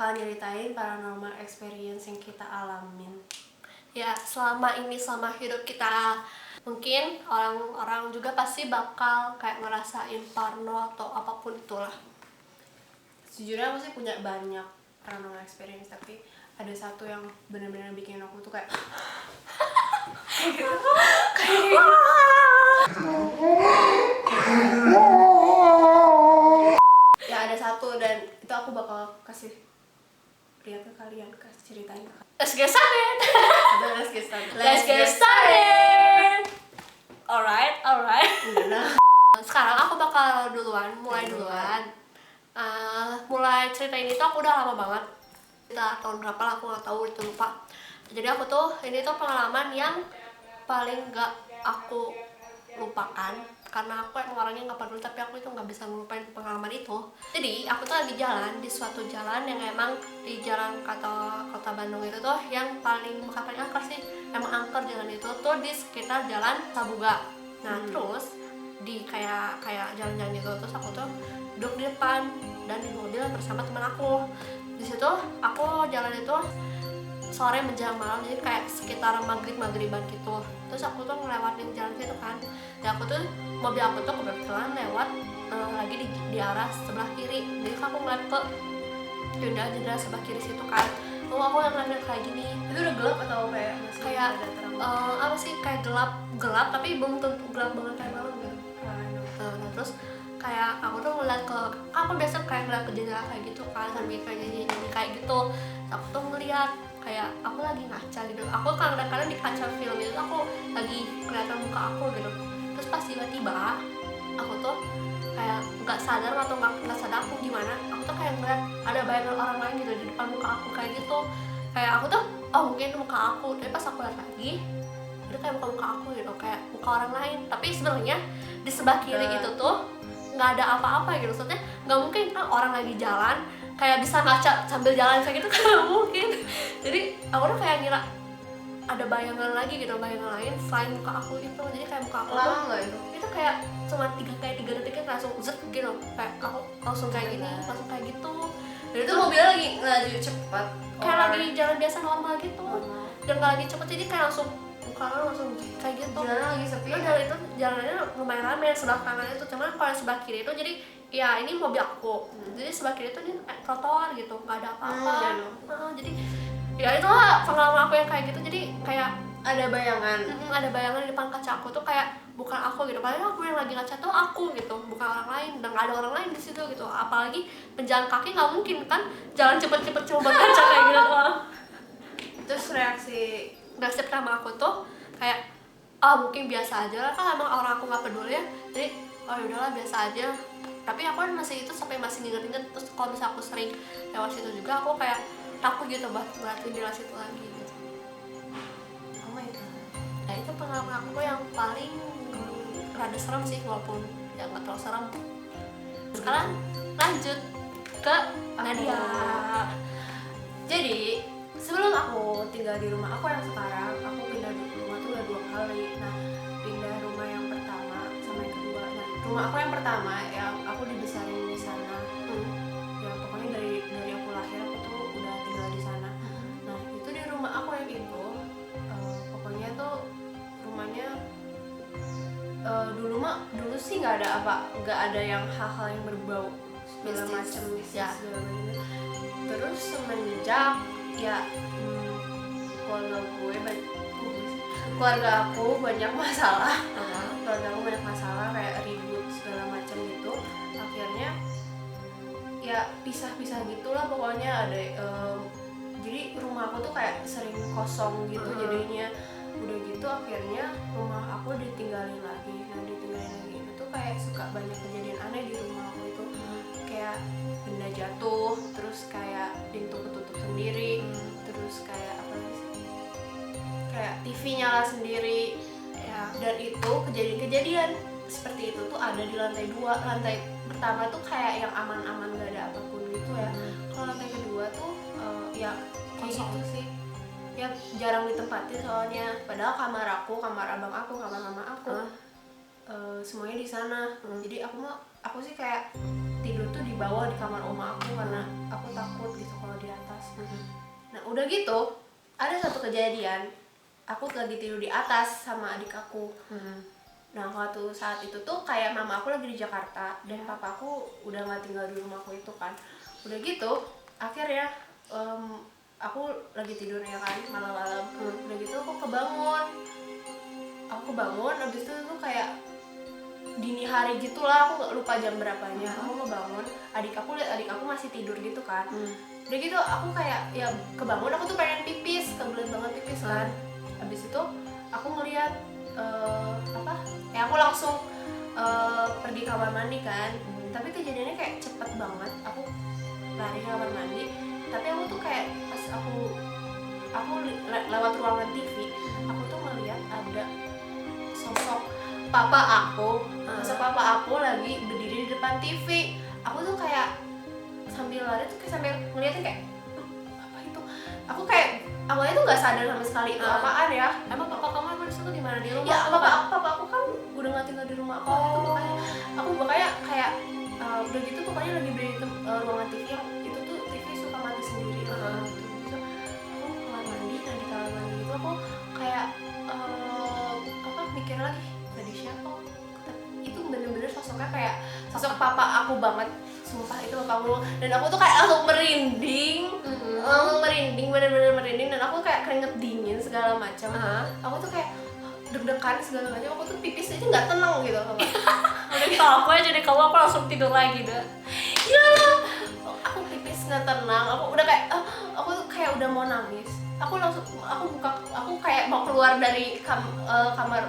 bakal nyeritain paranormal experience yang kita alamin. Ya, selama hidup kita, mungkin orang-orang juga pasti bakal kayak ngerasain parno atau apapun itulah. Sejujurnya aku sih punya banyak paranormal experience, tapi ada satu yang benar-benar bikin aku tuh kayak ya ada satu, dan itu aku bakal kasih lihat ke kalian, kasih ceritain ke kalian. Let's get started. Let's get started. Alright. Nah, Sekarang aku bakal mulai duluan. Mulai cerita ini tuh aku udah lama banget. Kita tahun berapa lah aku nggak tahu, itu lupa. Jadi ini tuh pengalaman yang paling nggak aku lupakan, karena aku emang orangnya nggak peduli, tapi aku itu nggak bisa ngelupain pengalaman itu. Jadi aku tuh lagi jalan di suatu jalan yang emang di jalan kota Bandung itu tuh yang bukan paling angker sih, emang angker jalan itu tuh di sekitar jalan Sabuga. Nah terus di kayak jalan-jalan itu terus aku tuh duduk di depan dan di mobil bersama teman aku. Di situ aku jalan itu sore menjelang malam, jadi kayak sekitar maghriban gitu. Terus aku tuh ngelewatin jalan situ kan, dan mobil aku tuh kebetulan lewat lagi di arah sebelah kiri. Jadi aku ngeliat ke jendela sebelah kiri situ kan. Lalu aku yang ngeliat kayak gini. itu udah gelap atau kayak masih Kayak ada terang? apa sih, kayak gelap tapi belum tentu gelap banget kayak malam gitu. Nah terus kayak aku tuh ngeliat aku biasa kayak ngeliat ke jendela kayak gitu kan, sambil kayak nyanyi kayak gitu. Aku tuh ngeliat kayak aku lagi ngaca gitu. Aku kadang-kadang di kaca film itu aku lagi kelihatan muka aku gitu. Terus pas tiba-tiba aku tuh kayak nggak sadar atau nggak sadar aku gimana, aku tuh kayak ngeliat ada bayangan orang lain gitu di depan muka aku kayak gitu. Kayak aku tuh mungkin muka aku, tapi pas aku lihat lagi itu kayak muka aku gitu, kayak muka orang lain. Tapi sebenarnya di sebelah kiri itu tuh nggak ada apa-apa gitu. Maksudnya nggak mungkin kan orang lagi jalan kayak bisa ngaca sambil jalan kayak gitu kan, nggak mungkin. Jadi aku tuh kayak ngira ada bayangan lagi gitu, bayangan lain selain muka aku itu. Jadi kayak muka aku Lama nggak itu? kayak cuma 3 detiknya langsung zet gitu, kayak aku langsung kayak gini, langsung kayak gitu. Dan Itu mobilnya lagi laju cepat, kayak lagi jalan biasa normal gitu, dan nggak lagi cepet. Jadi kayak langsung langsung kayak gitu. jalan lagi sepi. Jalan itu jalannya lumayan ramai sebelah kanan itu, cuman kalau sebelah kiri itu jadi ya ini mobil aku. Jadi sebelah kiri itu ini trotoar gitu, nggak ada apa-apa. Jadi ya itulah pengalaman aku yang kayak gitu. Jadi kayak ada bayangan. ada bayangan di depan kaca aku tuh, kayak bukan aku gitu. Padahal aku yang lagi ngaca tuh aku gitu, bukan orang lain, dan nggak ada orang lain di situ gitu. Apalagi penjalan kaki nggak mungkin kan jalan cepet-cepet cuma buat ngaca kayak gitu doang. Terus reaksi Pertama aku tuh kayak mungkin biasa aja lah, kan emang orang aku nggak peduli ya. Jadi yaudahlah biasa aja. Tapi aku kan masih inget-inget. Terus kalau misalnya aku sering lewat situ juga, aku kayak takut gitu buat ngeliatin di situ lagi gitu. oh my god. Nah itu pengalaman aku yang paling rada serem sih, walaupun ya nggak terlalu serem. Sekarang lanjut ke Nadia. Jadi sebelum aku tinggal di rumah aku yang sekarang, aku pindah di rumah tuh udah 2 kali. Nah, pindah rumah yang pertama sama yang kedua. Nah, rumah aku yang pertama yang aku dibesarin di sana. Ya pokoknya dari aku lahir aku tuh udah tinggal di sana. Nah, itu di rumah aku yang itu pokoknya tuh rumahnya dulu sih nggak ada yang hal-hal yang berbau segala macam ya. Terus semenjak ya keluarga aku banyak masalah, kayak ribut segala macam gitu. Akhirnya ya pisah-pisah gitulah pokoknya. Ada jadi rumah aku tuh kayak sering kosong gitu. Jadinya udah gitu akhirnya rumah aku ditinggalin lagi. Nah ditinggalin lagi itu tuh kayak suka banyak kejadian aneh di rumah aku itu. Kayak benda jatuh, terus kayak pintu ketutup sendiri, terus kayak apa sih, kayak TV nyala sendiri ya. Dan itu kejadian seperti itu tuh ada di lantai 2. Lantai pertama tuh kayak yang aman-aman gak ada apapun gitu ya. Kalau lantai kedua tuh ya kayak gitu sih, ya jarang ditempatin soalnya. Padahal kamar aku, kamar abang aku, kamar mama aku semuanya di sana. Jadi aku sih kayak tidur tuh di bawah di kamar oma aku karena aku takut gitu kalau di atas. Nah udah gitu ada satu kejadian, aku lagi tidur di atas sama adik aku. Nah waktu saat itu tuh kayak mama aku lagi di Jakarta dan papa aku udah nggak tinggal di rumahku itu kan. Udah gitu akhirnya aku lagi tidur ya kan malam-malam. Udah gitu aku kebangun abis itu tuh kayak dini hari gitulah, aku nggak lupa jam berapanya. Aku kebangun, adik aku masih tidur gitu kan. Udah gitu aku kayak ya kebangun, aku tuh pengen pipis, kebelet banget pipis kan. Abis itu aku ngeliat aku langsung pergi kamar mandi kan. Tapi kejadiannya kayak cepet banget, aku lari ke kamar mandi. Tapi aku tuh kayak pas aku lewat ruangan TV, aku tuh ngeliat ada sosok papa aku lagi berdiri di depan TV. Aku tuh kayak sambil lari tuh kayak sambil ngeliatin kayak apa itu. Aku kayak awalnya tuh nggak sadar sama sekali itu apaan ya. Emang papa kamu emang disitu di mana, di rumah? Ya papa aku kan udah nggak tinggal di rumah aku. Itu makanya kayak udah gitu pokoknya lagi berdiri di ruangan TV yang itu tuh TV suka mati sendiri. Gitu. Aku kamar mandi, nah di kamar mandi itu aku kayak mikir lagi tadi siapa. Itu bener-bener sosoknya kayak sosok papa aku banget, sumpah itu papa aku. Dan aku tuh kayak langsung merinding, bener-bener merinding, dan aku kayak keringet dingin segala macam. Aku tuh kayak deg-degan segala macam, aku tuh pipis aja nggak tenang gitu. Kalau aku aja deh, aku langsung tidur lagi dah. Ya, aku pipis nggak tenang, aku udah kayak aku tuh kayak udah mau nangis. Aku kayak mau keluar dari kamar.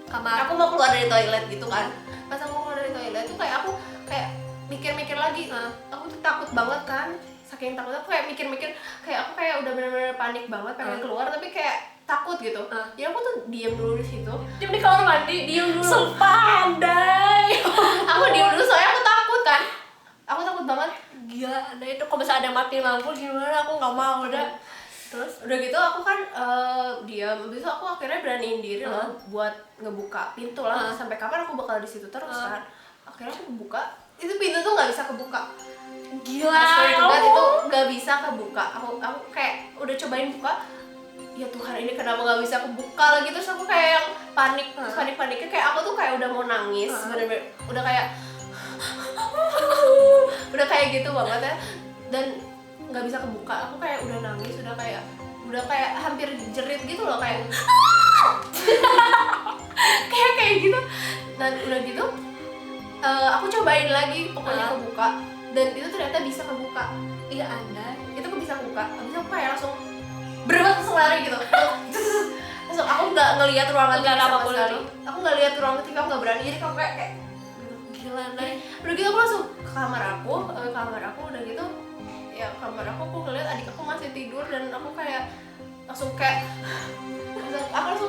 Aku mau keluar dari toilet gitu kan. Pas aku keluar dari toilet tuh kayak aku kayak mikir-mikir lagi. Aku tuh takut banget kan. Saking takutnya aku kayak mikir-mikir, kayak aku kayak udah bener-bener panik banget pengen keluar tapi kayak takut gitu. Jadi aku tuh diem dulu di situ. Diem di kamar mandi, diem dulu. Sumpah, andai. Aku diem dulu soalnya aku takut kan. Aku takut banget. Gila, nah itu kalau misalnya ada mati lampu gimana, aku nggak mau udah. Terus udah gitu aku kan diam. Habis itu aku akhirnya beraniin diri loh buat ngebuka pintu lah. Sampai kapan aku bakal di situ terus kan. Akhirnya aku buka, itu pintu tuh nggak bisa kebuka. Gila, itu nggak bisa kebuka. Aku kayak udah cobain buka, ya Tuhan ini kenapa nggak bisa kebuka lagi. Terus aku kayak yang paniknya kayak aku tuh kayak udah mau nangis, bener-bener udah kayak udah kayak gitu banget ya. Dan nggak bisa kebuka, aku kayak udah nangis, udah kayak hampir jerit gitu loh, kayak kayak gitu. Dan udah gitu aku cobain lagi pokoknya kebuka, dan itu ternyata bisa kebuka. Iya Anda, itu bisa kebuka. Habis aku kayak langsung langsung lari gitu. Langsung aku nggak ngelihat ruangan TV sama sekali. Aku nggak lihat ruangan TV, aku nggak berani. Jadi aku kayak gila nih. Udah gitu aku langsung ke kamar aku udah gitu ya kamar aku ngeliat adik aku masih tidur, dan aku kayak langsung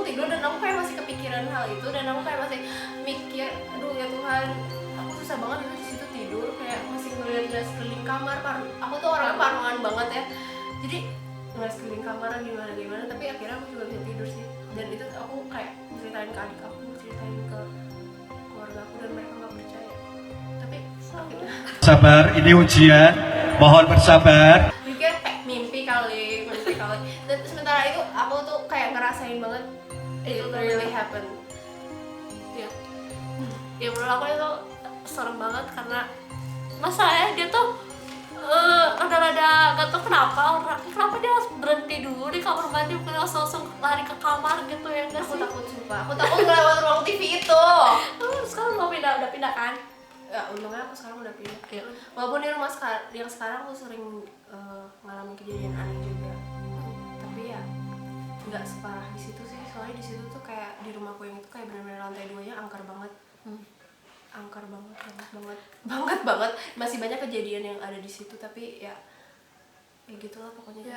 tidur, dan aku kayak masih kepikiran hal itu, dan aku kayak masih mikir, aduh ya Tuhan, aku susah banget di situ tidur, kayak masih ngeliat sekeliling kamar. Aku tuh orangnya parnoan banget ya, jadi ngeliat sekeliling kamar gimana, tapi akhirnya aku juga bisa tidur sih. Dan itu aku kayak ceritain ke adik aku, ceritain ke keluarga aku, dan mereka nggak percaya. Tapi akhirnya sabar, ini ujian, mohon bersabar. Mikir mimpi kali. Dan sementara itu aku tuh kayak ngerasain banget itu really happen. Ya menurut aku itu serem banget, karena masalahnya dia tuh rada-rada gak tau kenapa dia harus berhenti dulu di kamar mandi, bukan langsung lari ke kamar gitu ya. Enggak sih, Aku takut sumpah, aku takut ngelewat ruang TV itu. Sekarang udah pindah kan? Ya untungnya aku sekarang udah pindah. Ya. Walaupun di rumah yang sekarang aku sering ngalamin kejadian aneh juga. Tapi ya nggak separah di situ sih. Soalnya di situ tuh kayak di rumahku yang itu kayak benar-benar lantai 2-nya angker banget. Angker banget. Masih banyak kejadian yang ada di situ, tapi ya gitulah pokoknya.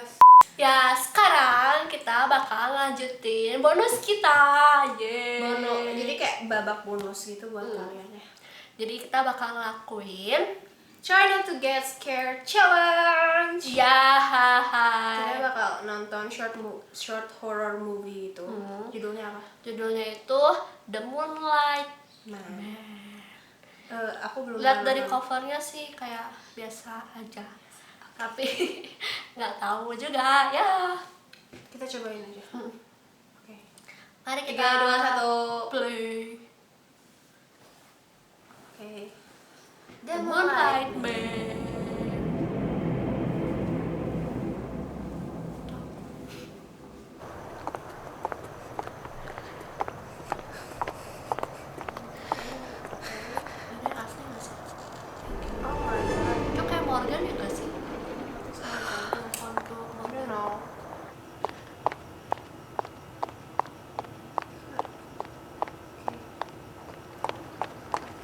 Ya sekarang kita bakal lanjutin bonus kita. Jadi kayak babak bonus gitu buat kalian ya. Jadi kita bakal ngelakuin Try not to get scared challenge. ya Kita bakal nonton short horror movie itu. Judulnya apa? Judulnya itu The Moonlight Man. Aku belum Lihat dari nonton. covernya sih kayak biasa aja, tapi nggak tahu juga ya. Kita cobain aja. Oke. Mari 3, kita 2, 1. play Oke. The Moonlight Man. Ini asli nggak sih? Oh my god. Itu kayak Morgan ya nggak sih? I don't know.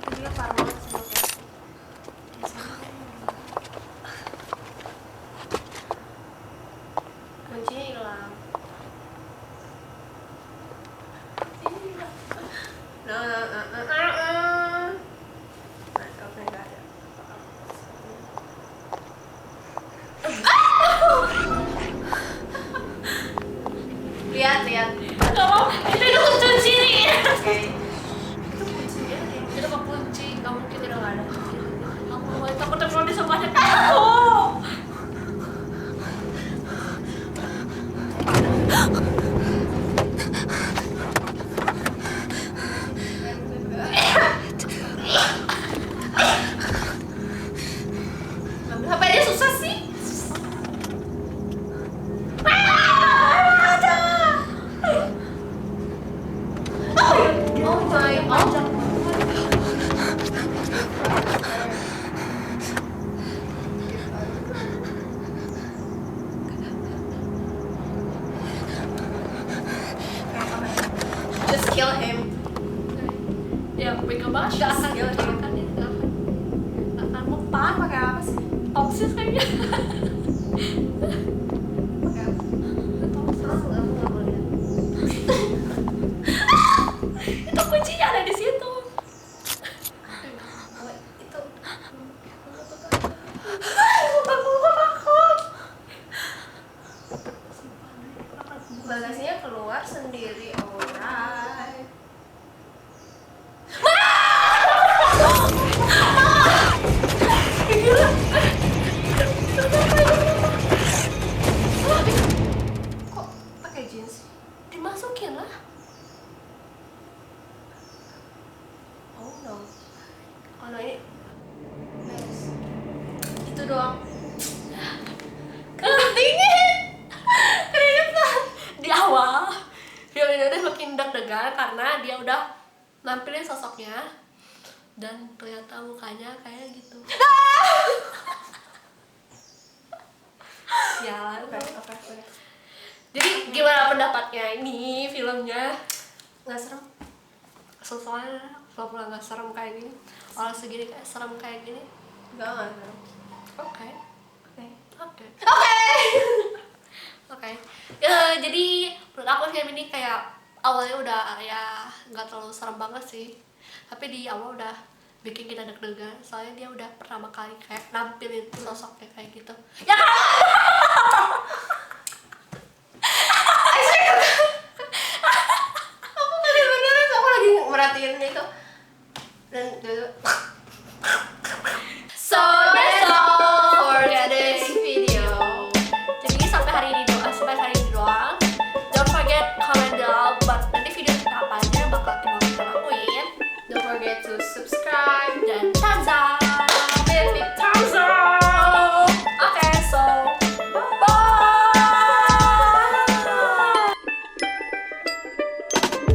Dia parah banget sama kayak kuncinya hilang. No, no, no, no, no, no. Nah, oke, nggak ada. Lihat, lihat. Gak mau, itu kunci nih. Oke. Itu kuncinya deh. Itu kekunci, nggak mungkin tidak ada. Aku mau takut terus semuanya aku. Apa dia susah sih? Oh my god. Just kill him. Ya, pegang banget gak akan Skill him. gak akan mempan. Pakai apa sih? Toksis kayaknya. Pakai apa? Aku nggak mau lihat. Itu kuncinya ada di situ. Oh, itu. Bagasinya keluar sendiri, alright. Kok pakai jeans? Dimasukin lah. Oh no. Oh no, ini beres. Itu doang. Dingin. Keringetan. Di awal film ini udah makin deg-degan karena dia udah nampilin sosoknya dan ternyata mukanya kayak gitu. Ya, Oke, oke, oke. jadi gimana pendapatnya ini filmnya? Nggak serem? Soalnya pura-pura nggak serem kayak gini, orang segini kayak serem kayak gini. Nggak serem. Oke, Oke. oke, Oke. oke. Ya, jadi menurut aku film ini kayak awalnya udah ya nggak terlalu serem banget sih, tapi di awal udah bikin kita deg-degan soalnya dia udah pertama kali kayak nampilin sosoknya kayak gitu. Ya kan? Aku bener-bener aku lagi merhatiin itu dan dulu. So that's